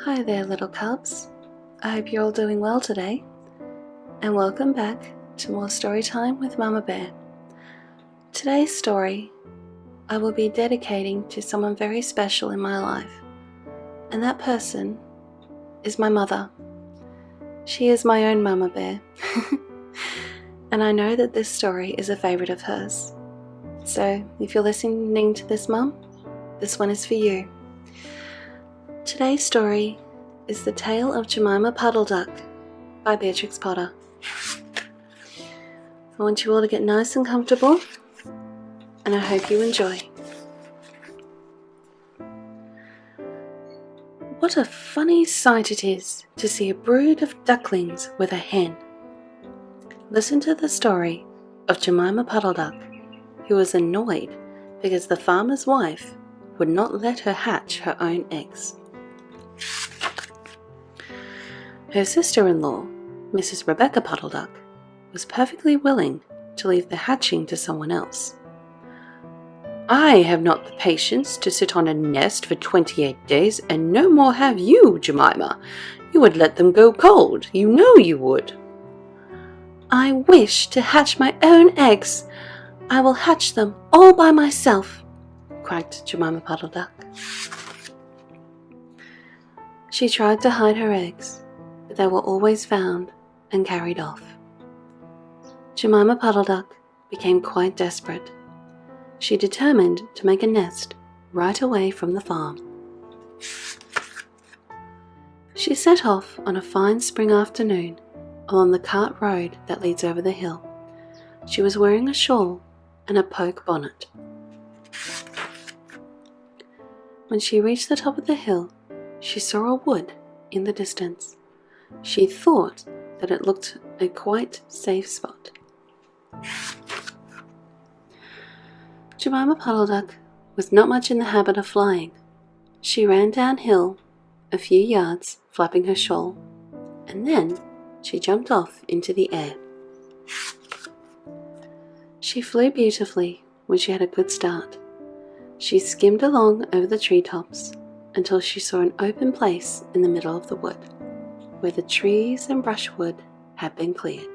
Hi there, little cubs. I hope you're all doing well today, and welcome back to more story time with Mama Bear. Today's story I will be dedicating to someone very special in my life, and that person is my mother. She is my own Mama Bear, and I know that this story is a favorite of hers. So if you're listening to this, Mum, this one is for you. Today's story is The Tale of Jemima Puddle Duck by Beatrix Potter. I want you all to get nice and comfortable, and I hope you enjoy. What a funny sight it is to see a brood of ducklings with a hen. Listen to the story of Jemima Puddle Duck, who was annoyed because the farmer's wife would not let her hatch her own eggs. Her sister-in-law, Mrs. Rebecca Puddle Duck, was perfectly willing to leave the hatching to someone else. "I have not the patience to sit on a nest for 28 days, and no more have you, Jemima. You would let them go cold, you know you would." "I wish to hatch my own eggs. I will hatch them all by myself," cried Jemima Puddle Duck. She tried to hide her eggs, but they were always found and carried off. Jemima Puddle Duck became quite desperate. She determined to make a nest right away from the farm. She set off on a fine spring afternoon along the cart road that leads over the hill. She was wearing a shawl and a poke bonnet. When she reached the top of the hill, she saw a wood in the distance. She thought that it looked a quite safe spot. Jemima Puddle Duck was not much in the habit of flying. She ran downhill a few yards, flapping her shawl, and then she jumped off into the air. She flew beautifully when she had a good start. She skimmed along over the treetops until she saw an open place in the middle of the wood, where the trees and brushwood had been cleared.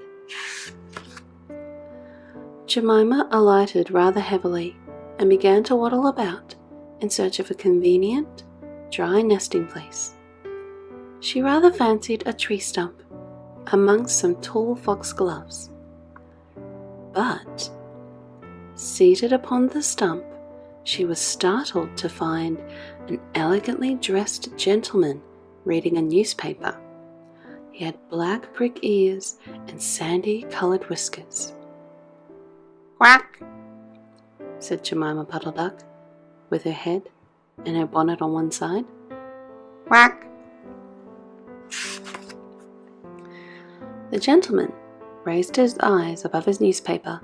Jemima alighted rather heavily and began to waddle about in search of a convenient, dry nesting place. She rather fancied a tree stump amongst some tall foxgloves. But, seated upon the stump, she was startled to find an elegantly dressed gentleman reading a newspaper. He had black brick ears and sandy-coloured whiskers. "Quack," said Jemima Puddle Duck, with her head and her bonnet on one side. "Quack." The gentleman raised his eyes above his newspaper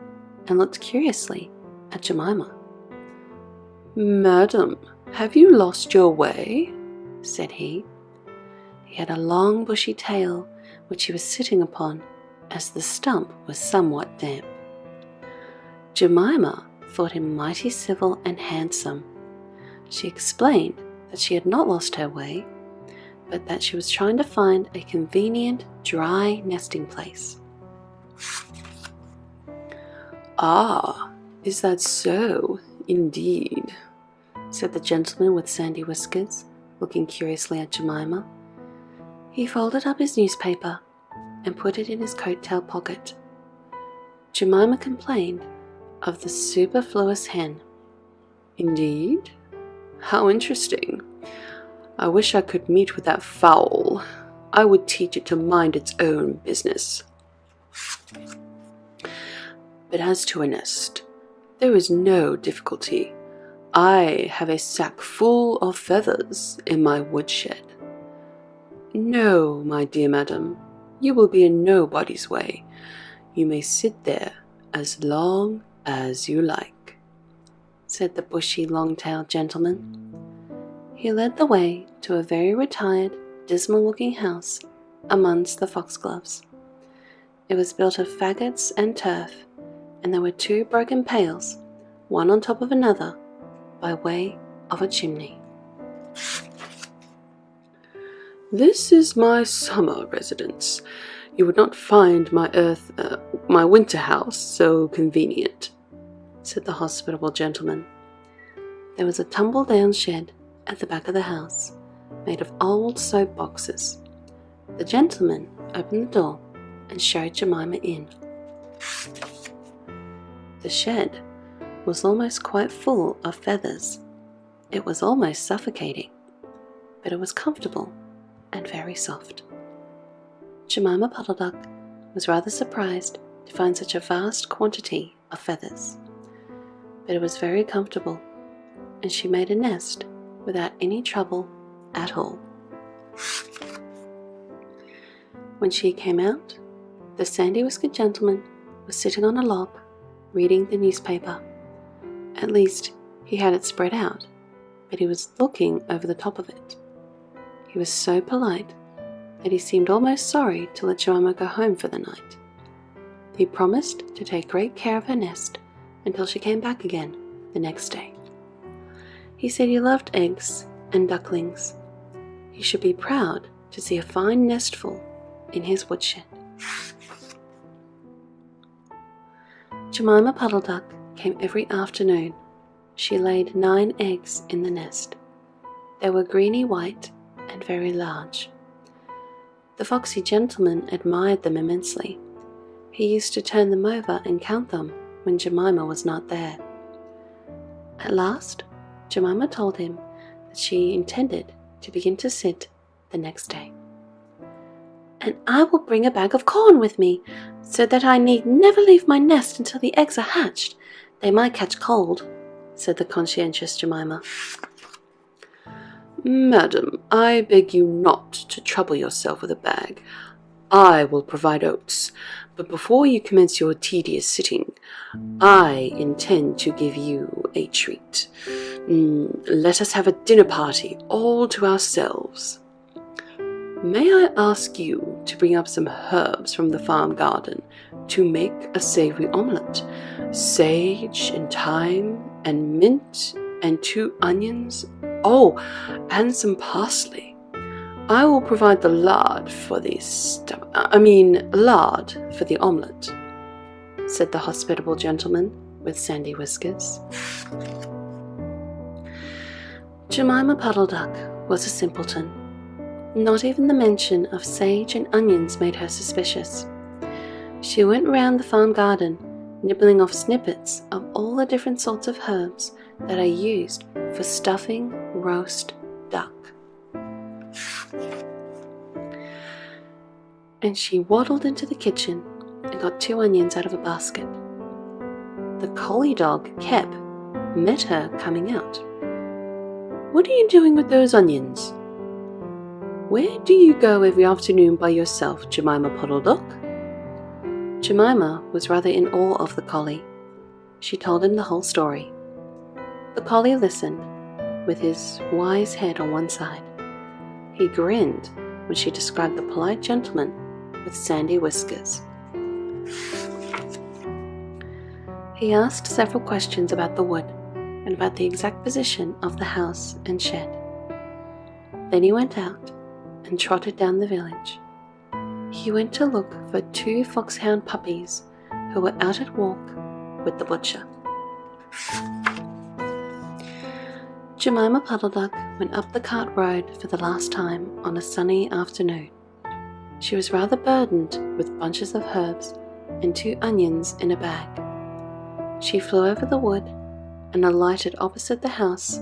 and looked curiously at Jemima. "Madam, have you lost your way?" said he. He had a long bushy tail which he was sitting upon, as the stump was somewhat damp. Jemima thought him mighty civil and handsome. She explained that she had not lost her way, but that she was trying to find a convenient, dry nesting place. "Ah, is that so, indeed?" said the gentleman with sandy whiskers, looking curiously at Jemima. He folded up his newspaper and put it in his coat-tail pocket. Jemima complained of the superfluous hen. "Indeed? How interesting. I wish I could meet with that fowl. I would teach it to mind its own business. But as to a nest, there is no difficulty. I have a sack full of feathers in my woodshed. No, my dear madam, you will be in nobody's way. You may sit there as long as you like," said the bushy, long-tailed gentleman. He led the way to a very retired, dismal-looking house amongst the foxgloves. It was built of faggots and turf, and there were 2 broken pails, one on top of another, by way of a chimney. "This is my summer residence. You would not find my winter house so convenient," said the hospitable gentleman. There was a tumble-down shed at the back of the house, made of old soap boxes. The gentleman opened the door and showed Jemima in. The shed was almost quite full of feathers. It was almost suffocating, but it was comfortable and very soft. Jemima Puddle Duck was rather surprised to find such a vast quantity of feathers, but it was very comfortable, and she made a nest without any trouble at all. When she came out, the sandy-whiskered gentleman was sitting on a log reading the newspaper. At least, he had it spread out, but he was looking over the top of it. He was so polite that he seemed almost sorry to let Jemima go home for the night. He promised to take great care of her nest until she came back again the next day. He said he loved eggs and ducklings. He should be proud to see a fine nestful in his woodshed. Jemima Puddle Duck came every afternoon. She laid 9 eggs in the nest. They were greeny white and very large. The foxy gentleman admired them immensely. He used to turn them over and count them when Jemima was not there. At last, Jemima told him that she intended to begin to sit the next day. "And I will bring a bag of corn with me, so that I need never leave my nest until the eggs are hatched. They might catch cold," said the conscientious Jemima. "Madam, I beg you not to trouble yourself with a bag. I will provide oats, but before you commence your tedious sitting, I intend to give you a treat. Let us have a dinner party all to ourselves. May I ask you to bring up some herbs from the farm garden to make a savory omelette? Sage and thyme and mint and 2 onions. Oh, and some parsley. I will provide the lard for the omelette," said the hospitable gentleman with sandy whiskers. Jemima Puddle Duck was a simpleton. Not even the mention of sage and onions made her suspicious. She went round the farm garden, nibbling off snippets of all the different sorts of herbs that are used for stuffing roast duck. And she waddled into the kitchen and got 2 onions out of a basket. The collie dog, Kelp, met her coming out. "What are you doing with those onions?" "Where do you go every afternoon by yourself, Jemima Puddle Duck?" Jemima was rather in awe of the collie. She told him the whole story. The collie listened, with his wise head on one side. He grinned when she described the polite gentleman with sandy whiskers. He asked several questions about the wood and about the exact position of the house and shed. Then he went out and trotted down the village. He went to look for 2 foxhound puppies who were out at walk with the butcher. Jemima Puddle Duck went up the cart road for the last time on a sunny afternoon. She was rather burdened with bunches of herbs and 2 onions in a bag. She flew over the wood and alighted opposite the house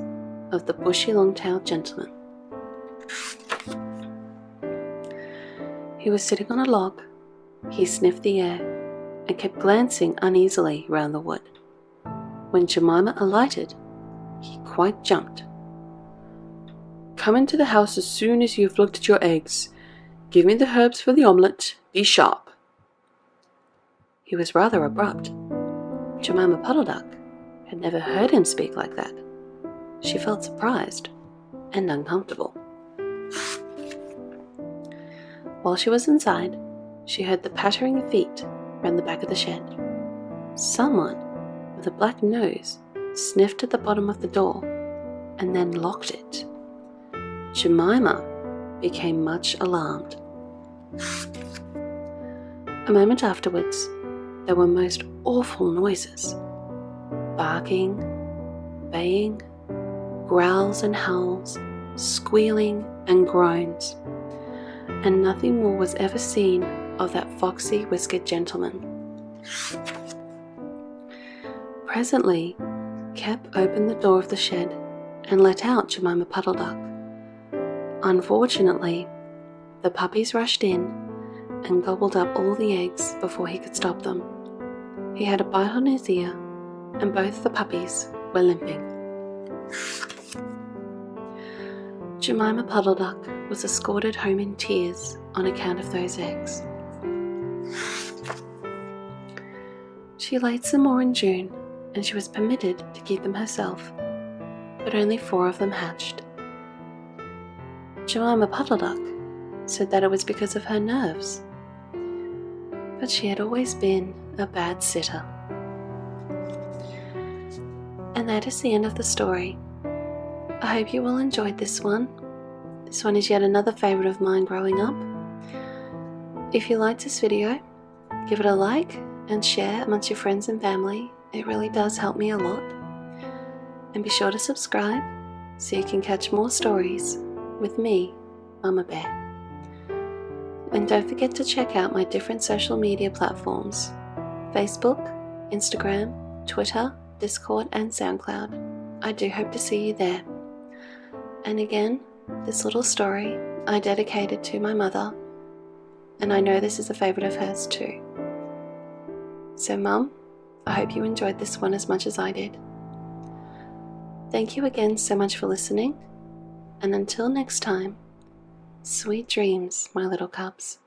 of the bushy long-tailed gentleman. He was sitting on a log. He sniffed the air and kept glancing uneasily round the wood. When Jemima alighted, he quite jumped. "Come into the house as soon as you have looked at your eggs. Give me the herbs for the omelette. Be sharp." He was rather abrupt. Jemima Puddle Duck had never heard him speak like that. She felt surprised and uncomfortable. While she was inside, she heard the pattering of feet round the back of the shed. Someone with a black nose sniffed at the bottom of the door and then locked it. Jemima became much alarmed. A moment afterwards, there were most awful noises. Barking, baying, growls and howls, squealing and groans, and nothing more was ever seen of that foxy whiskered gentleman. Presently, Kelp opened the door of the shed and let out Jemima Puddle Duck. Unfortunately, the puppies rushed in and gobbled up all the eggs before he could stop them. He had a bite on his ear, and both the puppies were limping. Jemima Puddle Duck was escorted home in tears on account of those eggs. She laid some more in June, and she was permitted to keep them herself, but only 4 of them hatched. Jemima Puddle Duck said that it was because of her nerves, but she had always been a bad sitter. And that is the end of the story. I hope you all enjoyed this one. This one is yet another favourite of mine growing up. If you liked this video, give it a like and share amongst your friends and family. It really does help me a lot. And be sure to subscribe so you can catch more stories with me, Mama Bear. And don't forget to check out my different social media platforms: Facebook, Instagram, Twitter, Discord and SoundCloud. I do hope to see you there. And again, this little story I dedicated to my mother, and I know this is a favourite of hers too. So Mum, I hope you enjoyed this one as much as I did. Thank you again so much for listening, and until next time, sweet dreams, my little cubs.